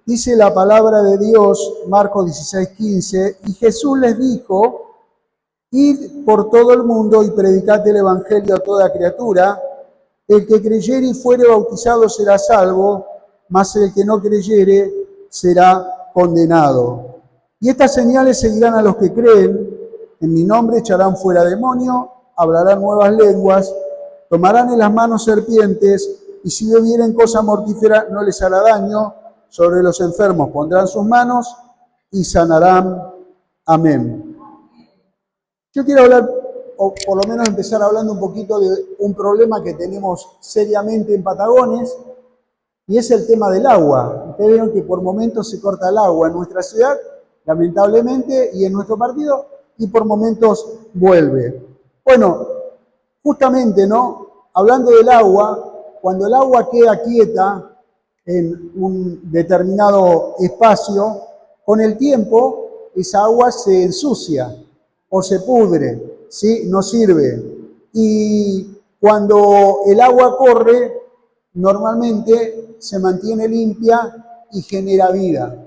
Dice la palabra de Dios, Marcos 16:15, y Jesús les dijo: id por todo el mundo y predicad el evangelio a toda criatura. El que creyere y fuere bautizado será salvo, mas el que no creyere será condenado. Y estas señales seguirán a los que creen: en mi nombre echarán fuera demonio, hablarán nuevas lenguas, tomarán en las manos serpientes, y si bebieren cosa mortífera no les hará daño. Sobre los enfermos pondrán sus manos y sanarán. Amén. Yo quiero hablar, o por lo menos empezar hablando un poquito de un problema que tenemos seriamente en Patagones, y es el tema del agua. Ustedes vieron que por momentos se corta el agua en nuestra ciudad, lamentablemente, y en nuestro partido, y por momentos vuelve. Bueno, justamente, ¿no? Hablando del agua, cuando el agua queda quieta en un determinado espacio, con el tiempo esa agua se ensucia o se pudre, ¿sí? No sirve. Y cuando el agua corre, normalmente se mantiene limpia y genera vida.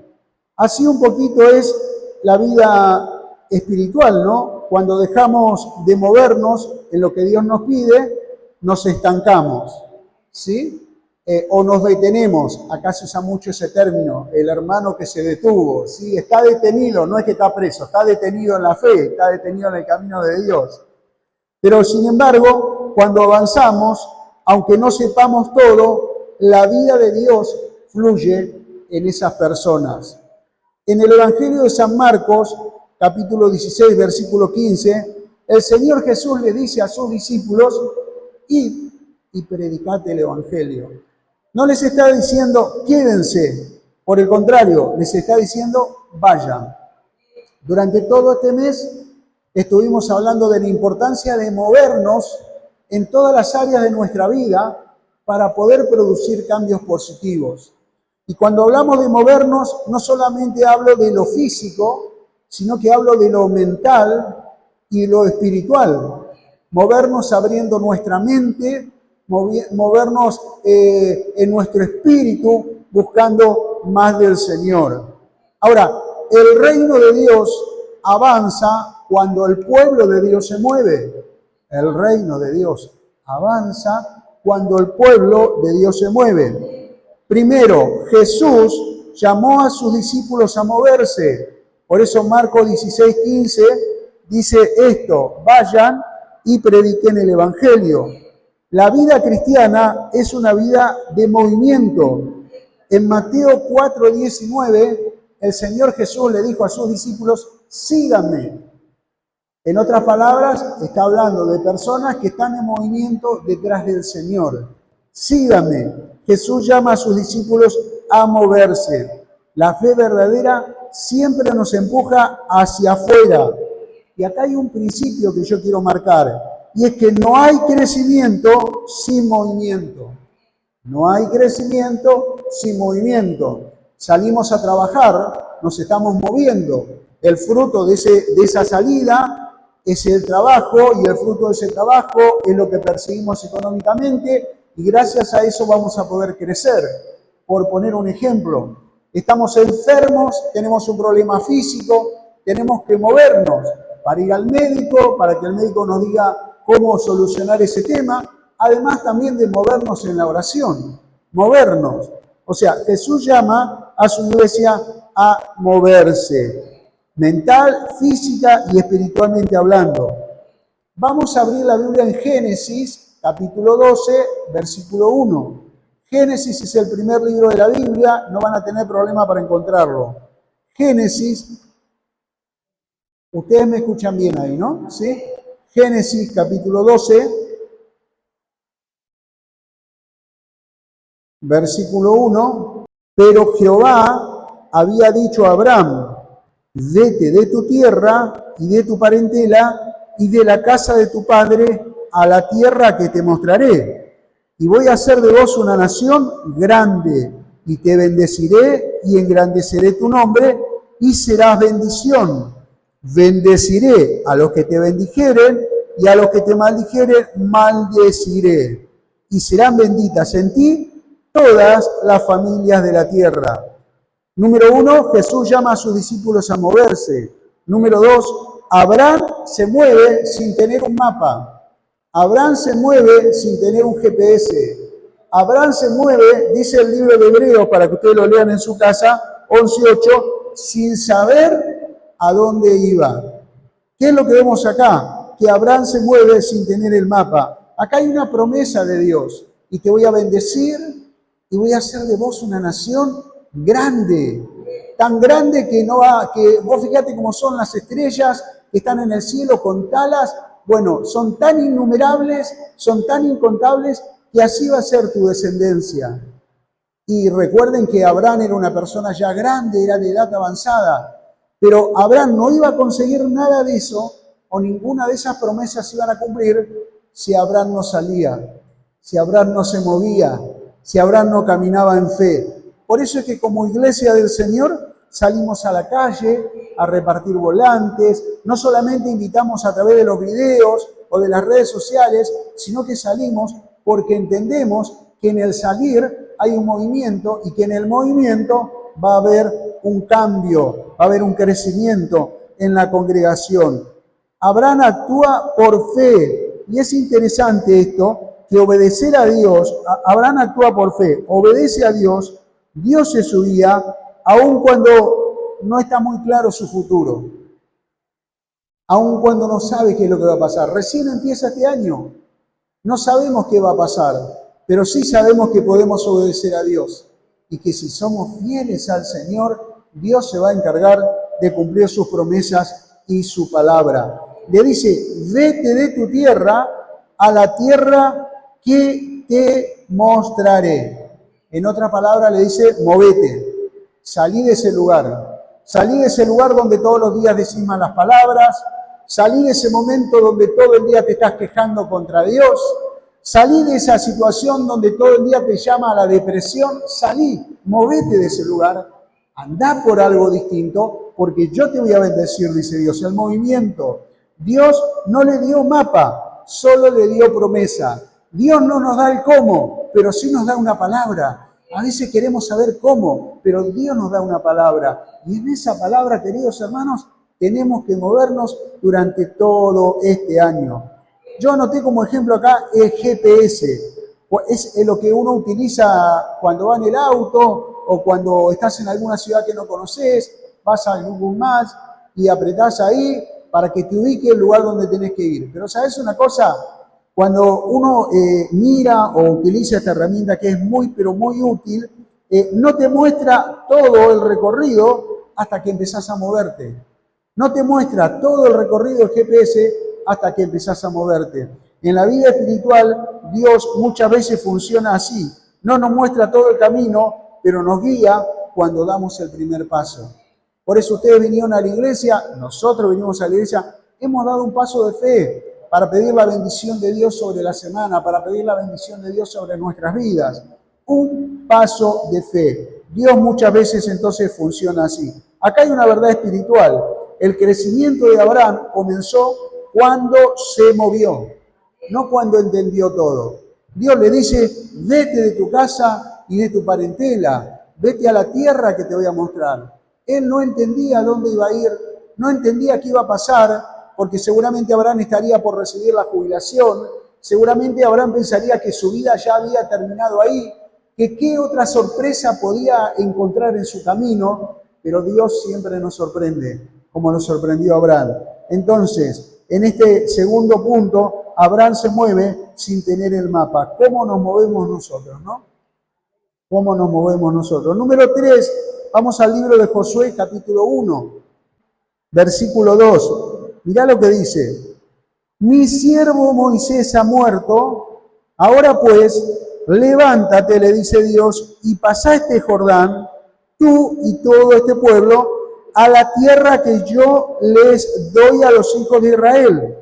Así un poquito es la vida espiritual, ¿no? Cuando dejamos de movernos en lo que Dios nos pide, nos estancamos, ¿sí? O nos detenemos. Acá se usa mucho ese término, el hermano que se detuvo, ¿sí? Está detenido, no es que está preso, está detenido en la fe, está detenido en el camino de Dios. Pero sin embargo, cuando avanzamos, aunque no sepamos todo, la vida de Dios fluye en esas personas. En el Evangelio de San Marcos, capítulo 16, versículo 15, el Señor Jesús le dice a sus discípulos: id y predicad el Evangelio. No les está diciendo quédense, por el contrario, les está diciendo vayan. Durante todo este mes estuvimos hablando de la importancia de movernos en todas las áreas de nuestra vida para poder producir cambios positivos. Y cuando hablamos de movernos, no solamente hablo de lo físico, sino que hablo de lo mental y lo espiritual. Movernos abriendo nuestra mente, movernos en nuestro espíritu, buscando más del Señor. Ahora, el reino de Dios avanza cuando el pueblo de Dios se mueve. El reino de Dios avanza cuando el pueblo de Dios se mueve. Primero, Jesús llamó a sus discípulos a moverse. Por eso Marcos 16:15 dice esto: vayan y prediquen el Evangelio. La vida cristiana es una vida de movimiento. En Mateo 4:19, el Señor Jesús le dijo a sus discípulos: síganme. En otras palabras, está hablando de personas que están en movimiento detrás del Señor. Síganme. Jesús llama a sus discípulos a moverse. La fe verdadera siempre nos empuja hacia afuera. Y acá hay un principio que yo quiero marcar, y es que no hay crecimiento sin movimiento. No hay crecimiento sin movimiento. Salimos a trabajar, nos estamos moviendo. El fruto de esa salida es el trabajo, y el fruto de ese trabajo es lo que perseguimos económicamente, y gracias a eso vamos a poder crecer. Por poner un ejemplo, estamos enfermos, tenemos un problema físico, tenemos que movernos para ir al médico, para que el médico nos diga cómo solucionar ese tema, además también de movernos en la oración, movernos. O sea, Jesús llama a su iglesia a moverse, mental, física y espiritualmente hablando. Vamos a abrir la Biblia en Génesis, capítulo 12, versículo 1. Génesis es el primer libro de la Biblia, no van a tener problema para encontrarlo. Génesis, ustedes me escuchan bien ahí, ¿no? ¿Sí? Génesis, capítulo 12, versículo 1. Pero Jehová había dicho a Abraham: vete de tu tierra y de tu parentela y de la casa de tu padre a la tierra que te mostraré. Y voy a hacer de vos una nación grande, y te bendeciré y engrandeceré tu nombre, y serás bendición. Bendeciré a los que te bendijeren, y a los que te maldijeren maldeciré. Y serán benditas en ti todas las familias de la tierra. Número uno, Jesús llama a sus discípulos a moverse. Número dos, Abraham se mueve sin tener un mapa. Abraham se mueve sin tener un GPS. Abraham se mueve, dice el libro de Hebreos, para que ustedes lo lean en su casa, 11:8, sin saber a dónde iba. ¿Qué es lo que vemos acá? Que Abraham se mueve sin tener el mapa. Acá hay una promesa de Dios. Y te voy a bendecir y voy a hacer de vos una nación grande. Tan grande que no va, que vos fíjate cómo son las estrellas que están en el cielo con talas. Bueno, son tan innumerables, son tan incontables, que así va a ser tu descendencia. Y recuerden que Abraham era una persona ya grande, era de edad avanzada. Pero Abraham no iba a conseguir nada de eso, o ninguna de esas promesas iban a cumplir, si Abraham no salía, si Abraham no se movía, si Abraham no caminaba en fe. Por eso es que como iglesia del Señor salimos a la calle a repartir volantes, no solamente invitamos a través de los videos o de las redes sociales, sino que salimos porque entendemos que en el salir hay un movimiento y que en el movimiento va a haber un cambio, va a haber un crecimiento en la congregación. Abraham actúa por fe, y es interesante esto, que obedecer a Dios, Abraham actúa por fe, obedece a Dios, Dios se su guía, aun cuando no está muy claro su futuro, aun cuando no sabe qué es lo que va a pasar. Recién empieza este año, no sabemos qué va a pasar, pero sí sabemos que podemos obedecer a Dios y que si somos fieles al Señor, Dios se va a encargar de cumplir sus promesas y su palabra. Le dice, vete de tu tierra a la tierra que te mostraré. En otra palabra le dice, movete, salí de ese lugar. Salí de ese lugar donde todos los días decís malas palabras. Salí de ese momento donde todo el día te estás quejando contra Dios. Salí de esa situación donde todo el día te llama a la depresión. Salí, movete de ese lugar. Andá por algo distinto, porque yo te voy a bendecir, dice Dios. El movimiento. Dios no le dio mapa, solo le dio promesa. Dios no nos da el cómo, pero sí nos da una palabra. A veces queremos saber cómo, pero Dios nos da una palabra. Y en esa palabra, queridos hermanos, tenemos que movernos durante todo este año. Yo anoté como ejemplo acá el GPS. Es lo que uno utiliza cuando va en el auto o cuando estás en alguna ciudad que no conoces, vas a Google Maps y apretás ahí para que te ubique el lugar donde tenés que ir. Pero ¿sabes una cosa? Cuando uno mira o utiliza esta herramienta que es muy, pero muy útil, no te muestra todo el recorrido hasta que empezás a moverte. No te muestra todo el recorrido del GPS hasta que empezás a moverte. En la vida espiritual, Dios muchas veces funciona así. No nos muestra todo el camino, pero nos guía cuando damos el primer paso. Por eso ustedes vinieron a la iglesia, nosotros vinimos a la iglesia, hemos dado un paso de fe para pedir la bendición de Dios sobre la semana, para pedir la bendición de Dios sobre nuestras vidas. Un paso de fe. Dios muchas veces entonces funciona así. Acá hay una verdad espiritual. El crecimiento de Abraham comenzó cuando se movió, no cuando entendió todo. Dios le dice, vete de tu casa y de tu parentela, vete a la tierra que te voy a mostrar. Él no entendía dónde iba a ir, no entendía qué iba a pasar, porque seguramente Abraham estaría por recibir la jubilación, seguramente Abraham pensaría que su vida ya había terminado ahí, que qué otra sorpresa podía encontrar en su camino, pero Dios siempre nos sorprende, como nos sorprendió a Abraham. Entonces, en este segundo punto, Abraham se mueve sin tener el mapa. ¿Cómo nos movemos nosotros, no? ¿Cómo nos movemos nosotros? Número 3, vamos al libro de Josué, capítulo 1, versículo 2. Mirá lo que dice. Mi siervo Moisés ha muerto, ahora pues, levántate, le dice Dios, y pasá este Jordán, tú y todo este pueblo, a la tierra que yo les doy a los hijos de Israel.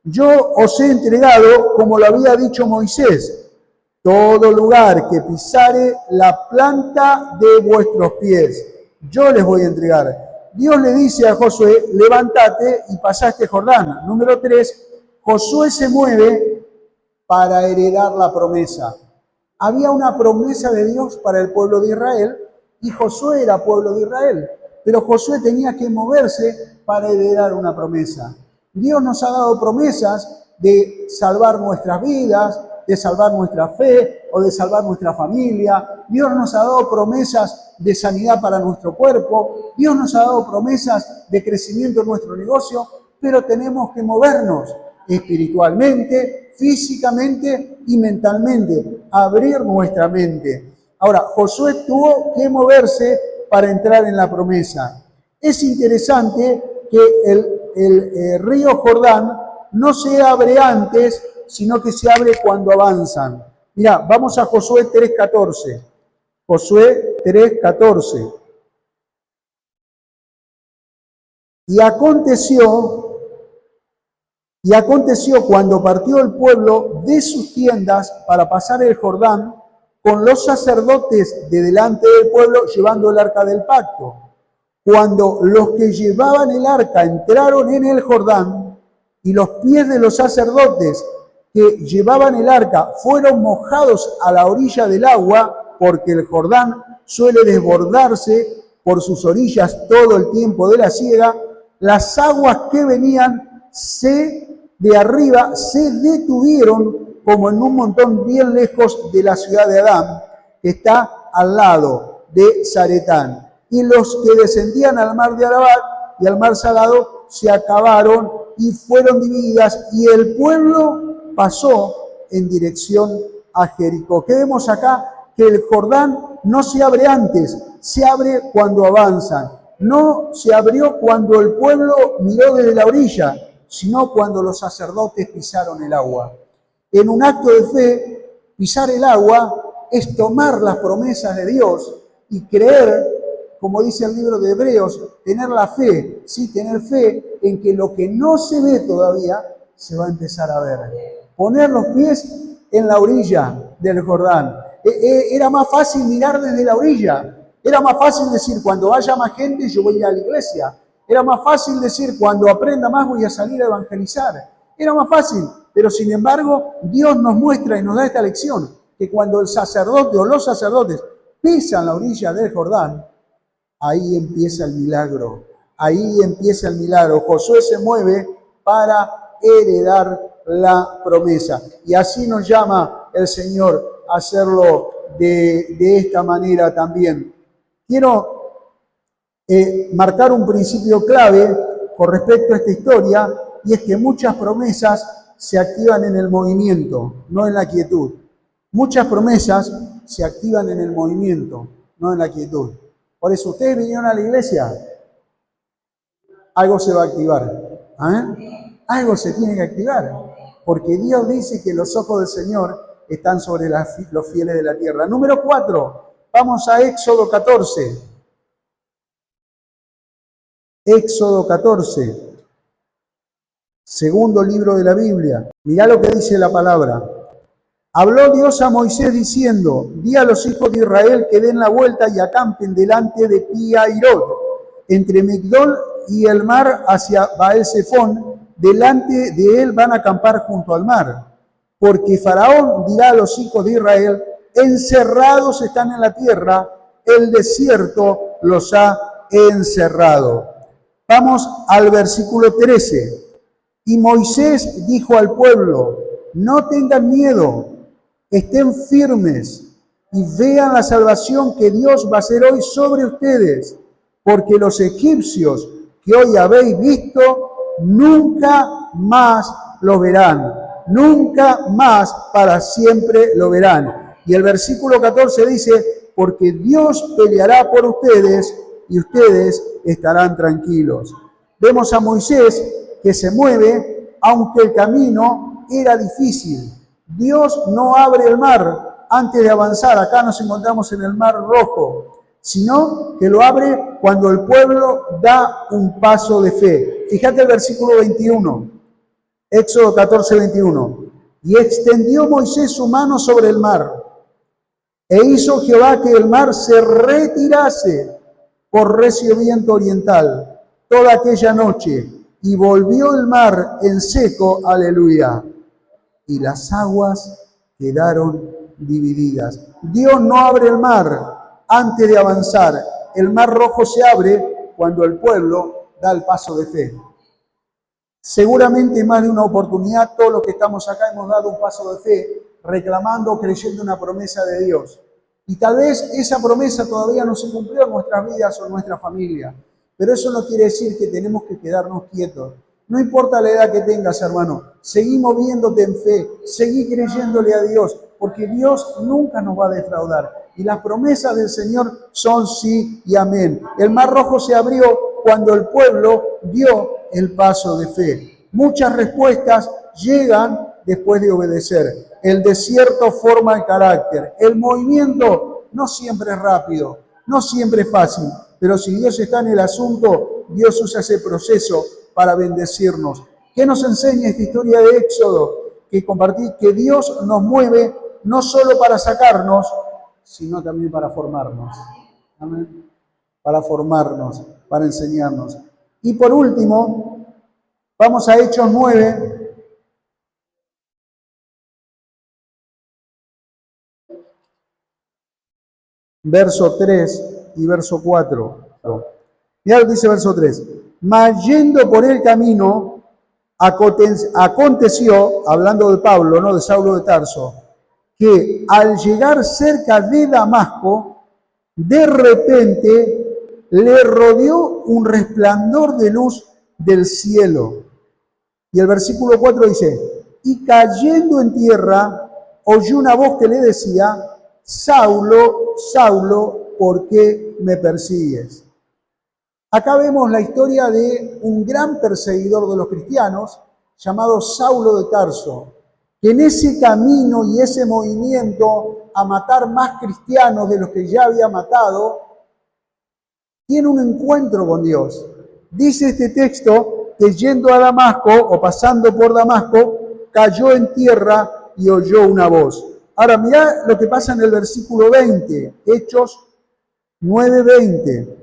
Yo os he entregado, como lo había dicho Moisés, todo lugar que pisare la planta de vuestros pies, yo les voy a entregar. Dios le dice a Josué, levántate y pasá este Jordán. Número 3, Josué se mueve para heredar la promesa. Había una promesa de Dios para el pueblo de Israel y Josué era pueblo de Israel. Pero Josué tenía que moverse para heredar una promesa. Dios nos ha dado promesas de salvar nuestras vidas, de salvar nuestra fe o de salvar nuestra familia. Dios nos ha dado promesas de sanidad para nuestro cuerpo. Dios nos ha dado promesas de crecimiento en nuestro negocio, pero tenemos que movernos espiritualmente, físicamente y mentalmente, abrir nuestra mente. Ahora, Josué tuvo que moverse para entrar en la promesa. Es interesante que el río Jordán no se abre antes, sino que se abre cuando avanzan. Mirá, vamos a Josué 3:14. Josué 3:14. Y aconteció cuando partió el pueblo de sus tiendas para pasar el Jordán, con los sacerdotes de delante del pueblo llevando el arca del pacto. Cuando los que llevaban el arca entraron en el Jordán y los pies de los sacerdotes que llevaban el arca fueron mojados a la orilla del agua, porque el Jordán suele desbordarse por sus orillas todo el tiempo de la siega, las aguas que venían de arriba se detuvieron como en un montón bien lejos de la ciudad de Adán, que está al lado de Zaretán. Y los que descendían al mar de Arabat y al mar Salado se acabaron y fueron divididas, y el pueblo pasó en dirección a Jericó. ¿Qué vemos acá? Que el Jordán no se abre antes, se abre cuando avanzan. No se abrió cuando el pueblo miró desde la orilla, sino cuando los sacerdotes pisaron el agua. En un acto de fe, pisar el agua es tomar las promesas de Dios y creer, como dice el libro de Hebreos, tener la fe, sí, tener fe en que lo que no se ve todavía se va a empezar a ver. Poner los pies en la orilla del Jordán. Era más fácil mirar desde la orilla. Era más fácil decir, cuando haya más gente yo voy a ir a la iglesia. Era más fácil decir, cuando aprenda más voy a salir a evangelizar. Era más fácil, pero sin embargo Dios nos muestra y nos da esta lección, que cuando el sacerdote o los sacerdotes pisan la orilla del Jordán, ahí empieza el milagro. Ahí empieza el milagro. Josué se mueve para heredar la promesa. Y así nos llama el Señor a hacerlo de esta manera también. Quiero marcar un principio clave con respecto a esta historia, y es que muchas promesas se activan en el movimiento, no en la quietud. Muchas promesas se activan en el movimiento, no en la quietud. Por eso, ustedes vinieron a la iglesia, algo se va a activar. ¿Eh? Algo se tiene que activar, porque Dios dice que los ojos del Señor están sobre los fieles de la tierra. Número 4, vamos a Éxodo 14. Éxodo 14, segundo libro de la Biblia. Mirá lo que dice la palabra. Habló Dios a Moisés diciendo, di a los hijos de Israel que den la vuelta y acampen delante de Pi-Hahirot, entre Migdol y el mar hacia Baal-Zephón, delante de él van a acampar junto al mar. Porque Faraón dirá a los hijos de Israel, encerrados están en la tierra, el desierto los ha encerrado. Vamos al versículo 13. Y Moisés dijo al pueblo, no tengan miedo, estén firmes y vean la salvación que Dios va a hacer hoy sobre ustedes, porque los egipcios que hoy habéis visto, nunca más lo verán, nunca más para siempre lo verán. Y el versículo 14 dice, porque Dios peleará por ustedes y ustedes estarán tranquilos. Vemos a Moisés que se mueve, aunque el camino era difícil. Dios no abre el mar antes de avanzar. Acá nos encontramos en el Mar Rojo, sino que lo abre cuando el pueblo da un paso de fe. Fíjate el versículo 21, Éxodo 14, 21. Y extendió Moisés su mano sobre el mar, e hizo Jehová que el mar se retirase por recio viento oriental toda aquella noche, y volvió el mar en seco, aleluya, y las aguas quedaron divididas. Dios no abre el mar antes de avanzar. El mar rojo se abre cuando el pueblo da el paso de fe. Seguramente más de una oportunidad, todos los que estamos acá hemos dado un paso de fe, reclamando, creyendo una promesa de Dios. Y tal vez esa promesa todavía no se cumplió en nuestras vidas o en nuestra familia. Pero eso no quiere decir que tenemos que quedarnos quietos. No importa la edad que tengas, hermano, seguí moviéndote en fe, seguí creyéndole a Dios, porque Dios nunca nos va a defraudar. Y las promesas del Señor son sí y amén. El mar rojo se abrió cuando el pueblo dio el paso de fe. Muchas respuestas llegan después de obedecer. El desierto forma el carácter. El movimiento no siempre es rápido, no siempre es fácil, pero si Dios está en el asunto, Dios usa ese proceso para bendecirnos. ¿Qué nos enseña esta historia de Éxodo? Que compartí que Dios nos mueve no solo para sacarnos, sino también para formarnos. Amén. Para formarnos, para enseñarnos. Y por último, vamos a Hechos 9. Verso 3 y verso 4. Mirá lo que dice verso 3. Mas yendo por el camino, aconteció, hablando de Pablo, no de Saulo de Tarso, que al llegar cerca de Damasco, de repente le rodeó un resplandor de luz del cielo. Y el versículo 4 dice, y cayendo en tierra, oyó una voz que le decía, Saulo, Saulo, ¿por qué me persigues? Acá vemos la historia de un gran perseguidor de los cristianos, llamado Saulo de Tarso, que en ese camino y ese movimiento a matar más cristianos de los que ya había matado, tiene un encuentro con Dios. Dice este texto que yendo a Damasco o pasando por Damasco, cayó en tierra y oyó una voz. Ahora mirá lo que pasa en el versículo 20, Hechos 9:20.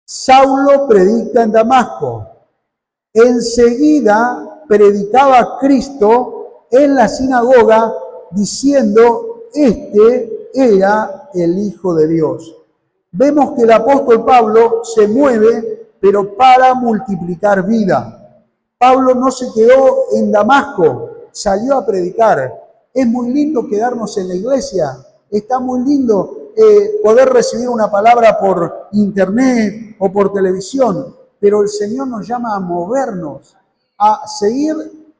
Saulo predica en Damasco. Enseguida predicaba a Cristo en la sinagoga diciendo, este era el Hijo de Dios. Vemos que el apóstol Pablo se mueve, pero para multiplicar vida. Pablo no se quedó en Damasco, salió a predicar. Es muy lindo quedarnos en la iglesia, está muy lindo poder recibir una palabra por internet o por televisión, pero el Señor nos llama a movernos, a seguir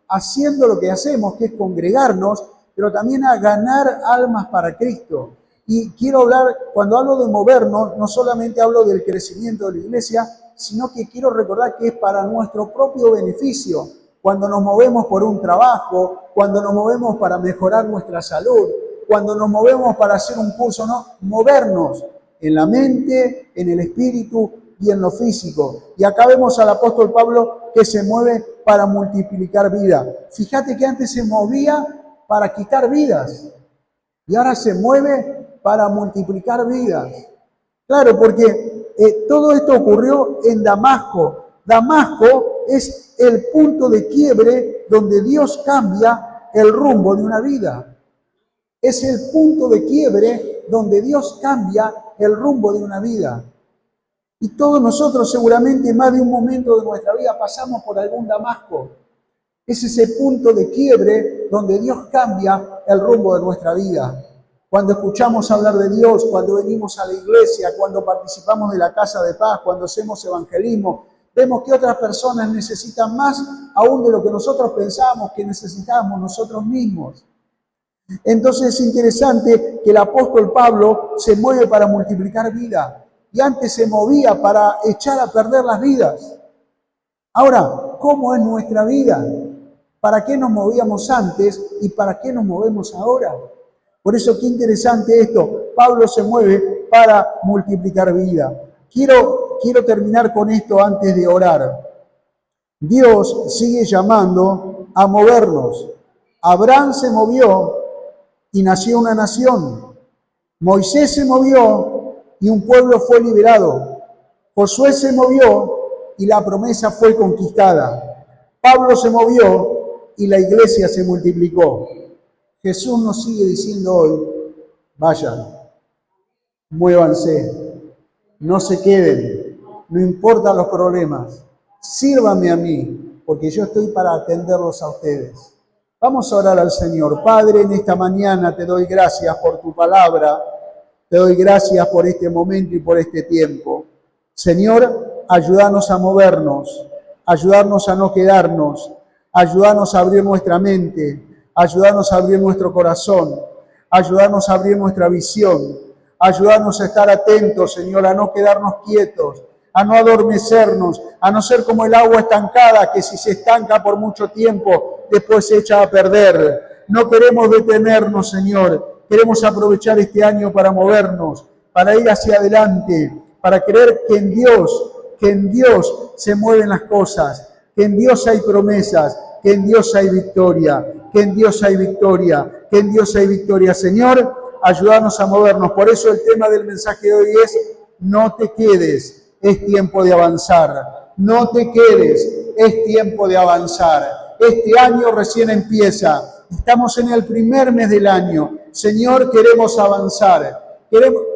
haciendo lo que hacemos, que es congregarnos, pero también a ganar almas para Cristo. Y quiero hablar, cuando hablo de movernos, no solamente hablo del crecimiento de la iglesia, sino que quiero recordar que es para nuestro propio beneficio. Cuando nos movemos por un trabajo, cuando nos movemos para mejorar nuestra salud, cuando nos movemos para hacer un curso, no, movernos en la mente, en el espíritu y en lo físico. Y acá vemos al apóstol Pablo que se mueve para multiplicar vida. Fíjate que antes se movía para quitar vidas y ahora se mueve para multiplicar vidas. Claro, porque todo esto ocurrió en Damasco. Damasco es el punto de quiebre donde Dios cambia el rumbo de una vida. Es el punto de quiebre donde Dios cambia el rumbo de una vida. Y todos nosotros seguramente en más de un momento de nuestra vida pasamos por algún Damasco. Es ese punto de quiebre donde Dios cambia el rumbo de nuestra vida. Cuando escuchamos hablar de Dios, cuando venimos a la iglesia, cuando participamos de la Casa de Paz, cuando hacemos evangelismo, vemos que otras personas necesitan más aún de lo que nosotros pensábamos que necesitábamos nosotros mismos. Entonces es interesante que el apóstol Pablo se mueve para multiplicar vida y antes se movía para echar a perder las vidas. Ahora, ¿cómo es nuestra vida? ¿Para qué nos movíamos antes y para qué nos movemos ahora? Por eso qué interesante esto. Pablo se mueve para multiplicar vida. Quiero terminar con esto antes de orar. Dios sigue llamando a movernos. Abraham se movió y nació una nación. Moisés se movió y un pueblo fue liberado. Josué se movió y la promesa fue conquistada. Pablo se movió y la iglesia se multiplicó. Jesús nos sigue diciendo hoy, Vayan, muévanse, no se queden, no importan los problemas. Sírvanme a mí, porque yo estoy para atenderlos a ustedes. Vamos a orar al Señor. Padre, en esta mañana te doy gracias por tu palabra, te doy gracias por este momento y por este tiempo. Señor, ayúdanos a movernos, ayúdanos a no quedarnos, ayúdanos a abrir nuestra mente, ayúdanos a abrir nuestro corazón, ayúdanos a abrir nuestra visión, ayúdanos a estar atentos, Señor, a no quedarnos quietos, a no adormecernos, a no ser como el agua estancada que si se estanca por mucho tiempo, después se echa a perder. No queremos detenernos, Señor. Queremos aprovechar este año para movernos, para ir hacia adelante, para creer que en Dios se mueven las cosas, que en Dios hay promesas, que en Dios hay victoria, que en Dios hay victoria, que en Dios hay victoria. Señor, ayúdanos a movernos. Por eso el tema del mensaje de hoy es: no te quedes. Es tiempo de avanzar. No te quedes. Es tiempo de avanzar. Este año recién empieza. Estamos en el primer mes del año. Señor, queremos avanzar.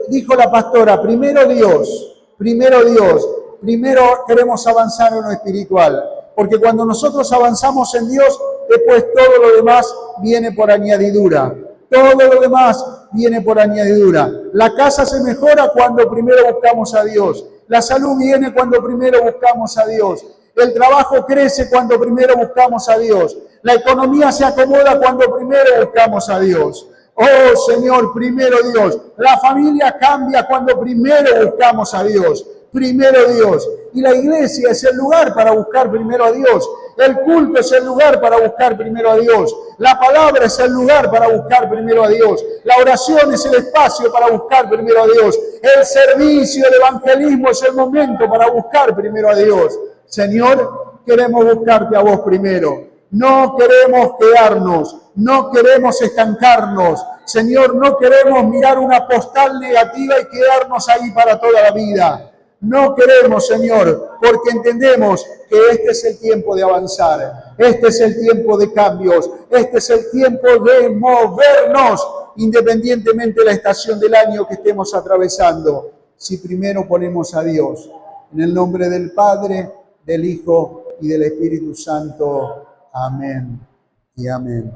Dijo la pastora, primero Dios. Primero Dios. Primero queremos avanzar en lo espiritual. Porque cuando nosotros avanzamos en Dios, después todo lo demás viene por añadidura. Todo lo demás viene por añadidura. La casa se mejora cuando primero buscamos a Dios. La salud viene cuando primero buscamos a Dios. El trabajo crece cuando primero buscamos a Dios. La economía se acomoda cuando primero buscamos a Dios. Oh Señor, primero Dios. La familia cambia cuando primero buscamos a Dios. Primero Dios. Y la iglesia es el lugar para buscar primero a Dios. El culto es el lugar para buscar primero a Dios. La palabra es el lugar para buscar primero a Dios. La oración es el espacio para buscar primero a Dios. El servicio, el evangelismo es el momento para buscar primero a Dios. Señor, queremos buscarte a vos primero. No queremos quedarnos, no queremos estancarnos. Señor, no queremos mirar una postal negativa y quedarnos ahí para toda la vida. No queremos, Señor, porque entendemos que este es el tiempo de avanzar, este es el tiempo de cambios, este es el tiempo de movernos, independientemente de la estación del año que estemos atravesando, si primero ponemos a Dios. En el nombre del Padre, del Hijo y del Espíritu Santo. Amén y amén.